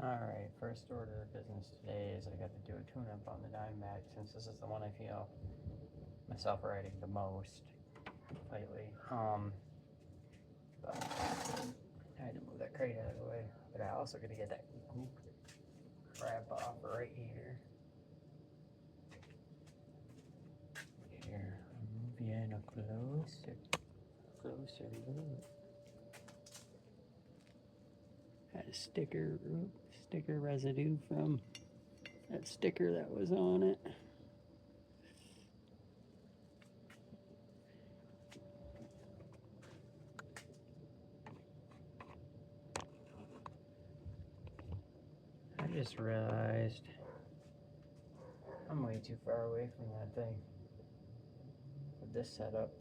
Alright, first order of business today is I got to do a tune-up on the Diamondback since this is the one I feel myself riding the most lately. But I had to move that crate out of the way. But I also gotta get that crap off right here. Here, I'll move you in a closer look. Had a sticker residue from that sticker that was on it. I just realized I'm way too far away from that thing with this setup.